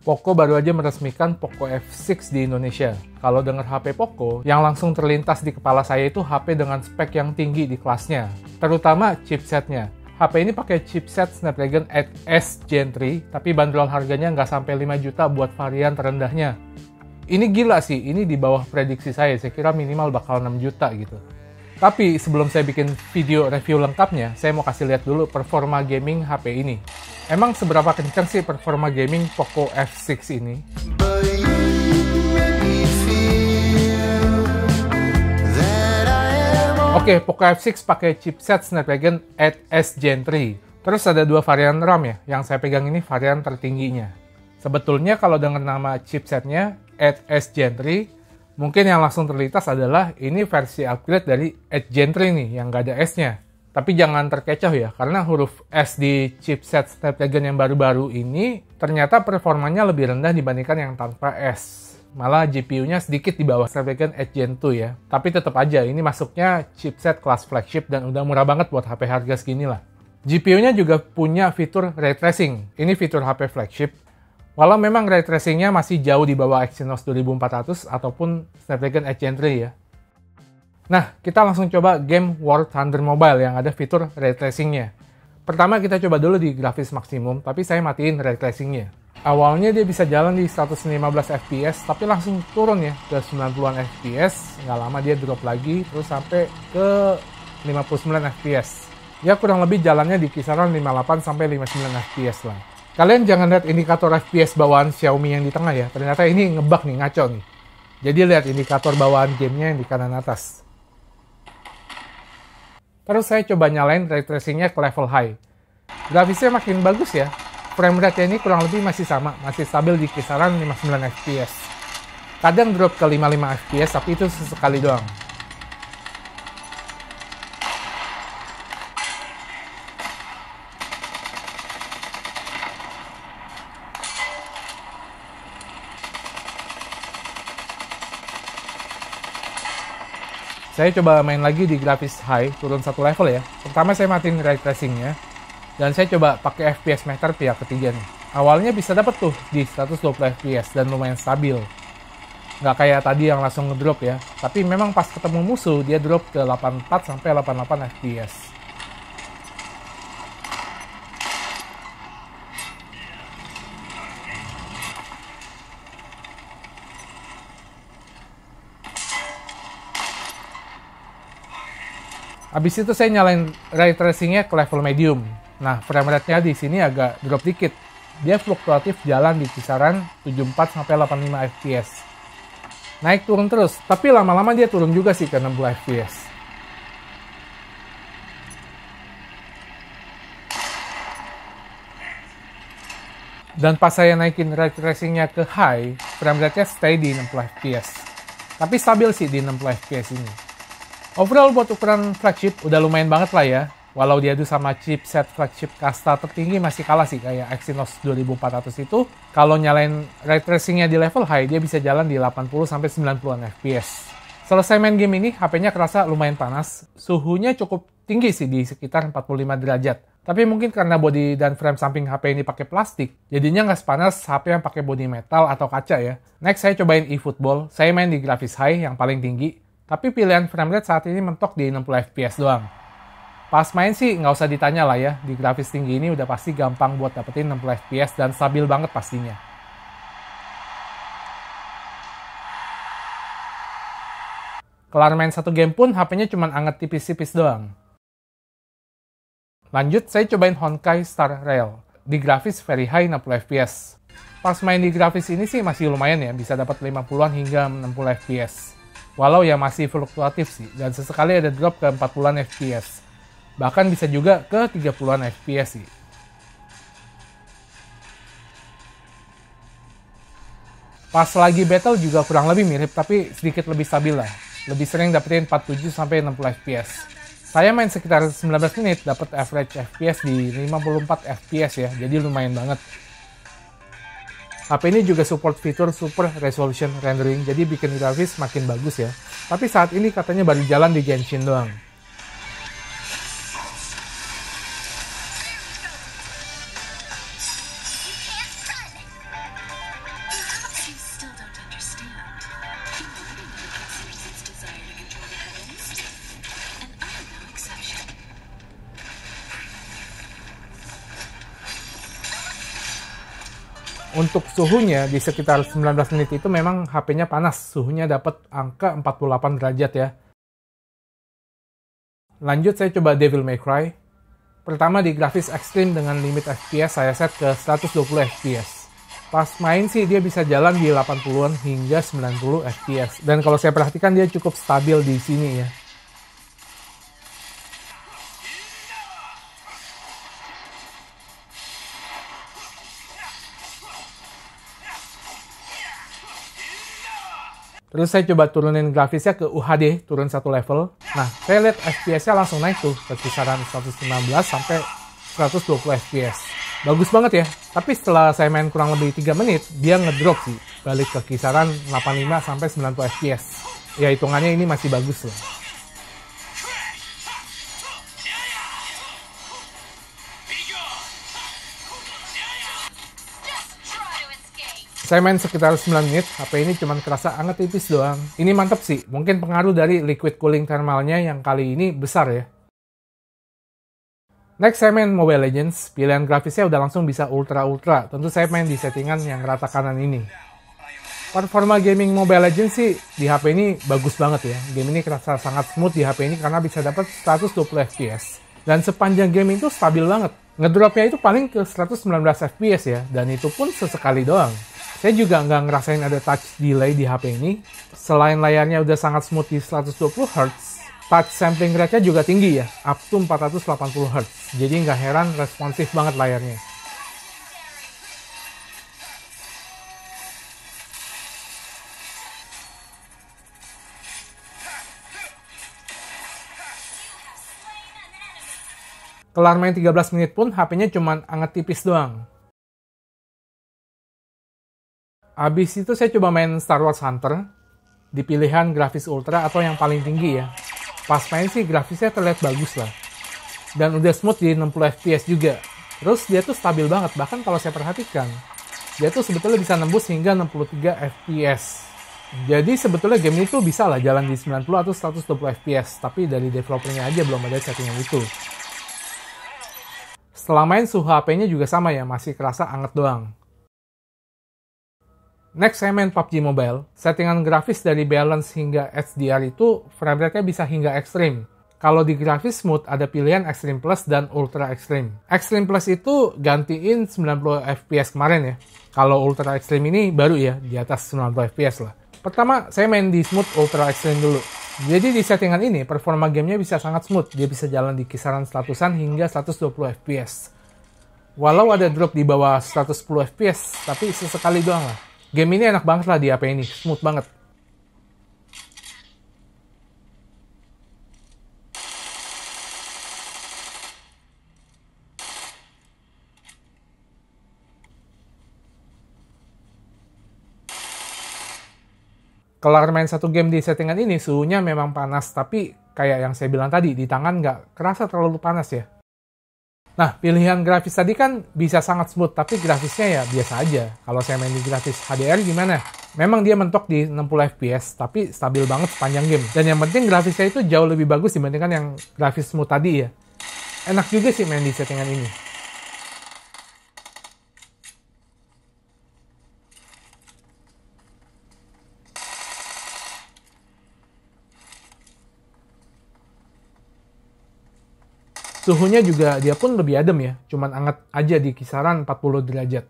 Poco baru aja meresmikan Poco F6 di Indonesia. Kalau dengar HP Poco, yang langsung terlintas di kepala saya itu HP dengan spek yang tinggi di kelasnya, terutama chipsetnya. HP ini pakai chipset Snapdragon 8S Gen 3, tapi bandrol harganya nggak sampai 5 juta buat varian terendahnya. Ini gila sih, ini di bawah prediksi saya kira minimal bakal 6 juta gitu. Tapi sebelum saya bikin video review lengkapnya, saya mau kasih lihat dulu performa gaming HP ini. Emang seberapa kencang sih performa gaming Poco F6 ini? Oke, Poco F6 pakai chipset Snapdragon 8S Gen 3. Terus ada dua varian RAM ya, yang saya pegang ini varian tertingginya. Sebetulnya kalau dengan nama chipsetnya 8S Gen 3, mungkin yang langsung terlintas adalah ini versi upgrade dari 8 Gen 3 nih, yang nggak ada S-nya. Tapi jangan terkecoh ya, karena huruf S di chipset Snapdragon yang baru-baru ini ternyata performanya lebih rendah dibandingkan yang tanpa S. Malah GPU-nya sedikit di bawah Snapdragon 8 Gen 2 ya. Tapi tetap aja, ini masuknya chipset kelas flagship dan udah murah banget buat HP harga segini lah. GPU-nya juga punya fitur Ray Tracing. Ini fitur HP flagship. Walau memang Ray Tracing-nya masih jauh di bawah Exynos 2400 ataupun Snapdragon 8 Gen 3 ya. Nah, kita langsung coba game War Thunder Mobile yang ada fitur Ray Tracing-nya. Pertama kita coba dulu di grafis maksimum, tapi saya matiin Ray Tracing-nya. Awalnya dia bisa jalan di 115 fps, tapi langsung turun ya ke 90-an fps. Nggak lama dia drop lagi, terus sampai ke 59 fps. Ya kurang lebih jalannya di kisaran 58 sampai 59 fps lah. Kalian jangan lihat indikator fps bawaan Xiaomi yang di tengah ya, ternyata ini ngebug nih, ngaco nih. Jadi lihat indikator bawaan gamenya yang di kanan atas. Terus saya coba nyalain Ray Tracing-nya ke level high. Grafisnya makin bagus ya. Frame rate-nya ini kurang lebih masih sama, masih stabil di kisaran 59 fps. Kadang drop ke 55 fps, tapi itu sesekali doang. Saya coba main lagi di grafis high, turun satu level ya. Pertama saya matiin Ray Tracing-nya, dan saya coba pakai FPS meter pihak ketiga nih. Awalnya bisa dapat tuh di 120 fps dan lumayan stabil. Nggak kayak tadi yang langsung ngedrop ya. Tapi memang pas ketemu musuh, dia drop ke 84 sampai 88 fps. Habis itu saya nyalain Ray Tracing-nya ke level medium. Nah, frame rate-nya di sini agak drop dikit. Dia fluktuatif jalan di kisaran 74 sampai 85 fps. Naik turun terus, tapi lama-lama dia turun juga sih ke 60 fps. Dan pas saya naikin Ray Tracing-nya ke high, frame rate-nya stay di 60 fps. Tapi stabil sih di 60 fps ini. Overall buat ukuran flagship udah lumayan banget lah ya. Walau diadu sama chipset flagship kasta tertinggi masih kalah sih kayak Exynos 2400 itu. Kalau nyalain Ray Tracing-nya di level high, dia bisa jalan di 80-90an fps. Selesai main game ini, HP-nya kerasa lumayan panas. Suhunya cukup tinggi sih di sekitar 45 derajat. Tapi mungkin karena bodi dan frame samping HP ini pakai plastik, jadinya nggak sepanas HP yang pakai bodi metal atau kaca ya. Next saya cobain eFootball. Saya main di grafis high yang paling tinggi. Tapi pilihan frame rate saat ini mentok di 60 fps doang. Pas main sih nggak usah ditanya lah ya, di grafis tinggi ini udah pasti gampang buat dapetin 60 fps dan stabil banget pastinya. Kelar main satu game pun HP-nya cuma anget tipis-tipis doang. Lanjut saya cobain Honkai Star Rail. Di grafis very high 60 fps. Pas main di grafis ini sih masih lumayan ya, bisa dapat 50-an hingga 60 fps. Walau ya masih fluktuatif sih, dan sesekali ada drop ke 40-an fps. Bahkan bisa juga ke 30-an fps sih. Pas lagi battle juga kurang lebih mirip, tapi sedikit lebih stabil lah. Lebih sering dapetin 47 sampai 60 fps. Saya main sekitar 19 menit dapat average fps di 54 fps ya, jadi lumayan banget. HP ini juga support fitur Super Resolution Rendering, jadi bikin grafis makin bagus ya. Tapi saat ini katanya baru jalan di Genshin doang. Untuk suhunya di sekitar 19 menit itu memang HP-nya panas. Suhunya dapat angka 48 derajat ya. Lanjut saya coba Devil May Cry. Pertama di grafis ekstrim dengan limit FPS saya set ke 120 FPS. Pas main sih dia bisa jalan di 80-an hingga 90 FPS. Dan kalau saya perhatikan dia cukup stabil di sini ya. Terus saya coba turunin grafisnya ke UHD, turun satu level. Nah, saya lihat FPS-nya langsung naik tuh ke kisaran 115 sampai 120 FPS. Bagus banget ya. Tapi setelah saya main kurang lebih 3 menit, dia ngedrop sih. Balik ke kisaran 85 sampai 90 FPS. Ya hitungannya ini masih bagus loh. Saya main sekitar 9 menit, HP ini cuma kerasa anget tipis doang. Ini mantep sih, mungkin pengaruh dari liquid cooling thermalnya yang kali ini besar ya. Next saya main Mobile Legends, pilihan grafisnya udah langsung bisa ultra-ultra. Tentu saya main di settingan yang rata kanan ini. Performa gaming Mobile Legends sih di HP ini bagus banget ya. Game ini kerasa sangat smooth di HP ini karena bisa dapat 120 FPS. Dan sepanjang game itu stabil banget. Ngedropnya itu paling ke 119 FPS ya, dan itu pun sesekali doang. Saya juga nggak ngerasain ada touch delay di HP ini. Selain layarnya udah sangat smooth di 120 Hz, touch sampling rate-nya juga tinggi ya, up to 480 Hz. Jadi nggak heran responsif banget layarnya. Kelar main 13 menit pun HP-nya cuma anget tipis doang. Abis itu saya coba main Star Wars Hunter di pilihan grafis ultra atau yang paling tinggi ya. Pas main sih grafisnya terlihat bagus lah. Dan udah smooth di 60 FPS juga. Terus dia tuh stabil banget, bahkan kalau saya perhatikan dia tuh sebetulnya bisa nembus hingga 63 FPS. Jadi sebetulnya game itu bisa lah jalan di 90 atau 120 FPS, tapi dari developernya aja belum ada settingan itu. Setelah main suhu HP-nya juga sama ya, masih kerasa anget doang. Next saya main PUBG Mobile. Settingan grafis dari balance hingga HDR itu frame rate-nya bisa hingga ekstrim. Kalau di grafis smooth ada pilihan Extreme Plus dan Ultra Extreme. Extreme Plus itu gantiin 90 FPS kemarin ya. Kalau Ultra Extreme ini baru ya, di atas 90 FPS lah. Pertama saya main di smooth Ultra Extreme dulu. Jadi di settingan ini performa gamenya bisa sangat smooth. Dia bisa jalan di kisaran 100-an hingga 120 FPS. Walau ada drop di bawah 110 FPS, tapi sesekali doang lah. Game ini enak banget lah di HP ini, smooth banget. Kelar main satu game di settingan ini, suhunya memang panas, tapi kayak yang saya bilang tadi, di tangan nggak kerasa terlalu panas ya. Nah, pilihan grafis tadi kan bisa sangat smooth, tapi grafisnya ya biasa aja. Kalau saya main di grafis HDR gimana? Memang dia mentok di 60 FPS, tapi stabil banget sepanjang game. Dan yang penting grafisnya itu jauh lebih bagus dibandingkan yang grafis smooth tadi ya. Enak juga sih main di settingan ini. Suhunya juga dia pun lebih adem ya, cuman anget aja di kisaran 40 derajat.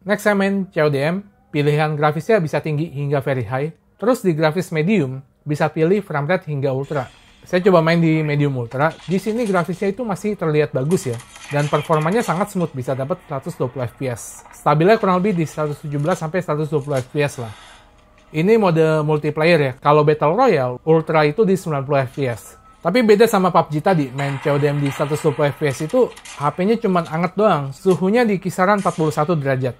Next saya main CODM, pilihan grafisnya bisa tinggi hingga very high. Terus di grafis medium, bisa pilih frame rate hingga ultra. Saya coba main di medium ultra, di sini grafisnya itu masih terlihat bagus ya. Dan performanya sangat smooth, bisa dapat 120 FPS. Stabilnya kurang lebih di 117 sampai 120 FPS lah. Ini mode multiplayer ya, kalau Battle Royale, ultra itu di 90 FPS. Tapi beda sama PUBG tadi, main CODM di 120 FPS itu HP-nya cuma anget doang, suhunya di kisaran 41 derajat.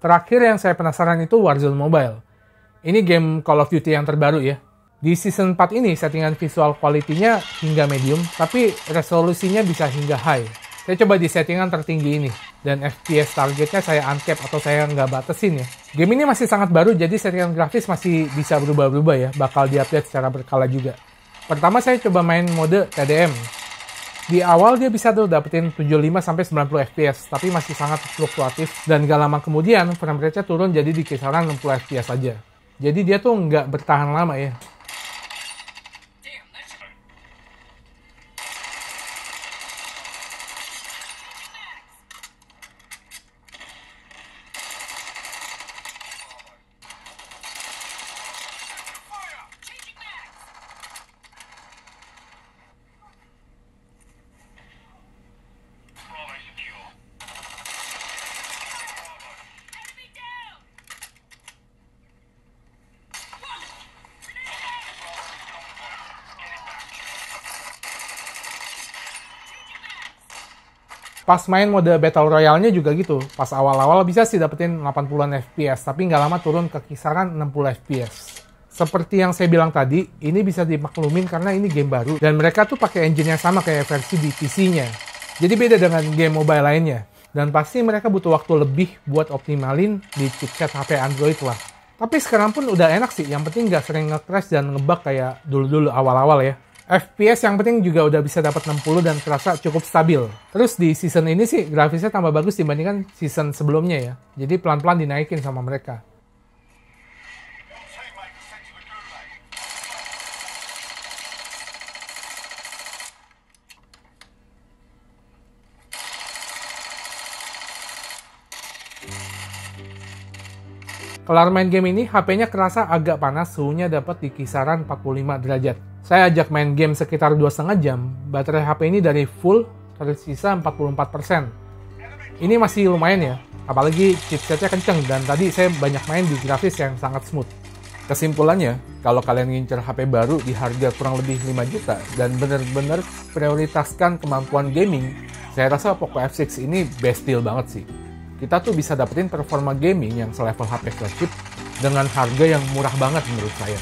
Terakhir yang saya penasaran itu Warzone Mobile. Ini game Call of Duty yang terbaru ya. Di season 4 ini settingan visual quality-nya hingga medium, tapi resolusinya bisa hingga high. Saya coba di settingan tertinggi ini, dan FPS targetnya saya uncap atau saya nggak batasin ya. Game ini masih sangat baru, jadi settingan grafis masih bisa berubah-ubah ya, bakal diupdate secara berkala juga. Pertama saya coba main mode TDM. Di awal dia bisa tuh dapetin 75-90 FPS, tapi masih sangat fluktuatif, dan gak lama kemudian frame rate-nya turun jadi di kisaran 60 FPS aja. Jadi dia tuh nggak bertahan lama ya. Pas main mode Battle Royale-nya juga gitu. Pas awal-awal bisa sih dapetin 80-an FPS, tapi nggak lama turun ke kisaran 60 FPS. Seperti yang saya bilang tadi, ini bisa dimaklumin karena ini game baru, dan mereka tuh pakai engine yang sama kayak versi di PC-nya. Jadi beda dengan game mobile lainnya. Dan pasti mereka butuh waktu lebih buat optimalin di chipset HP Android lah. Tapi sekarang pun udah enak sih, yang penting nggak sering nge-crash dan nge-bug kayak dulu-dulu awal-awal ya. FPS yang penting juga udah bisa dapat 60 dan terasa cukup stabil. Terus di season ini sih grafisnya tambah bagus dibandingkan season sebelumnya ya. Jadi pelan-pelan dinaikin sama mereka. Kelar main game ini, HP-nya kerasa agak panas, suhunya dapat di kisaran 45 derajat. Saya ajak main game sekitar 2,5 jam, baterai HP ini dari full tersisa 44%. Ini masih lumayan ya, apalagi chipsetnya kenceng, dan tadi saya banyak main di grafis yang sangat smooth. Kesimpulannya, kalau kalian ngincer HP baru di harga kurang lebih 5 juta, dan bener-bener prioritaskan kemampuan gaming, saya rasa Poco F6 ini best deal banget sih. Kita tuh bisa dapetin performa gaming yang selevel HP flagship dengan harga yang murah banget menurut saya.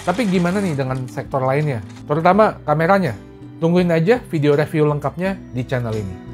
Tapi gimana nih dengan sektor lainnya? Terutama kameranya. Tungguin aja video review lengkapnya di channel ini.